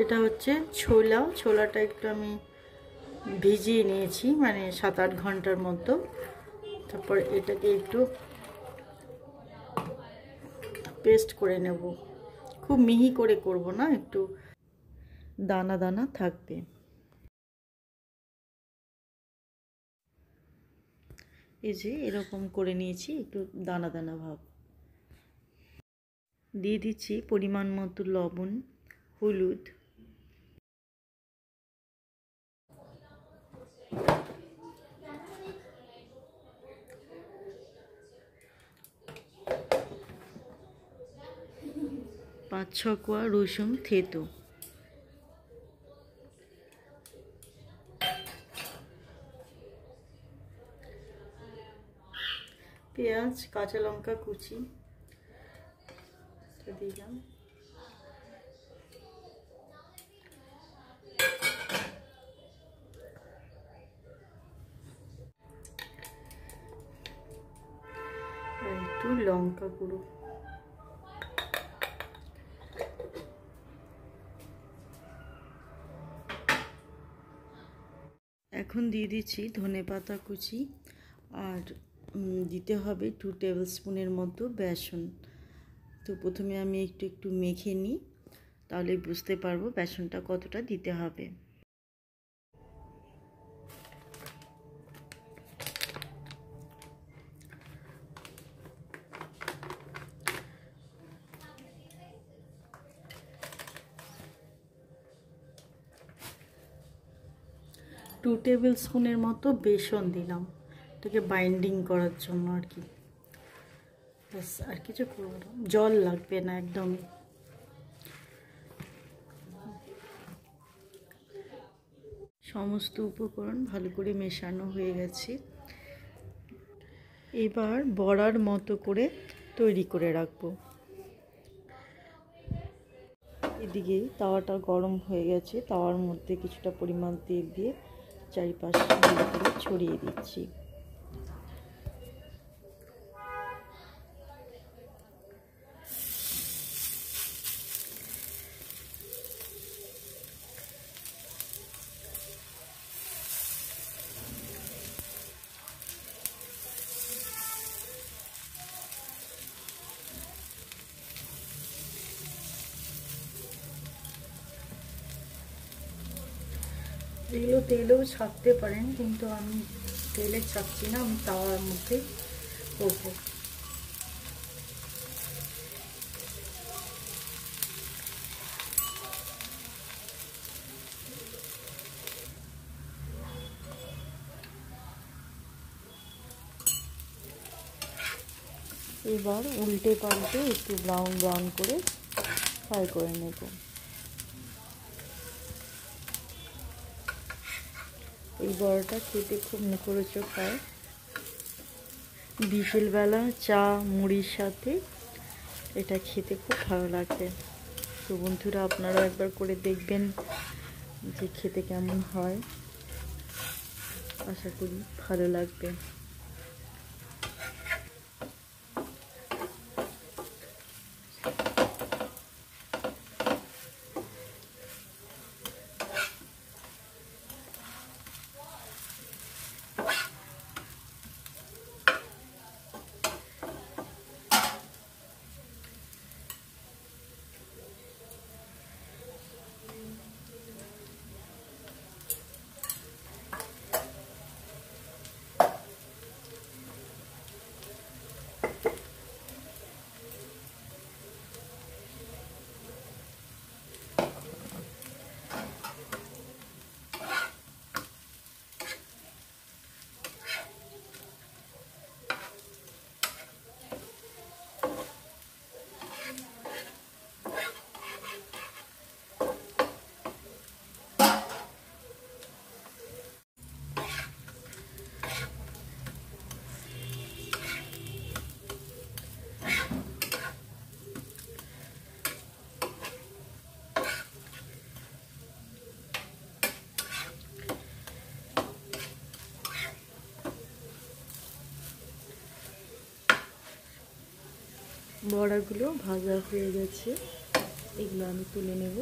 এটা হচ্ছে ছোলা। ছোলাটা একটু আমি ভিজিয়ে নিয়েছি, মানে 7-8 ঘন্টার মতো। তারপর এটাকে একটু পেস্ট করে নেব। খুব মিহি করে করব না, একটু দানা দানা থাকবে। এই যে এরকম করে নিয়েছি, একটু দানা দানা ভাব। দিয়ে দিচ্ছি পরিমাণ মতো লবণ, হলুদ, পাঁচ ছ কোয়া রসুন থেতো, পেঁয়াজ, কাঁচা লঙ্কা কুচি দিলাম, আর একটু লঙ্কা গুঁড়ো। এখন দিয়ে দিচ্ছি ধনেপাতা কুচি, আর দিতে হবে 2 টেবিল স্পুনের মতো বেসন। তো প্রথমে আমি একটু একটু মেখে নিই, তাহলে বুঝতে পারবো বেসনটা কতটা দিতে হবে। টু টেবিল স্পুনের মতো বেসন দিলাম, এটাকে বাইন্ডিং করার জন্য আর কি। ব্যাস, আর কিছু করবো না, জল লাগবে না একদম। সমস্ত উপকরণ ভালো করে মেশানো হয়ে গেছে। এবার বড়ার মতো করে তৈরি করে রাখবো। এদিকে তাওয়াটা গরম হয়ে গেছে, তাওয়ার মধ্যে কিছুটা পরিমাণ তেল দিয়ে চারিপাশে ভালো করে ছড়িয়ে দিচ্ছি। এগুলো তেলেও ছাড়তে পারেন, কিন্তু আমি তেলে ছাড়ছি না, আমি তাওয়ার মধ্যে করবো। এবার উল্টে পাল্টে একটু ব্রাউন ব্রাউন করে ফ্রাই করে নেব। এই বড়াটা খেতে খুব মুখরোচক হয়। বিকেলবেলা চা মুড়ির সাথে এটা খেতে খুব ভালো লাগবে। তো বন্ধুরা, আপনারাও একবার করে দেখবেন যে খেতে কেমন হয়। আশা করি ভালো লাগবে। বড়াগুলো ভাজা হয়ে গেছে, এগুলো আমি তুলে নেব।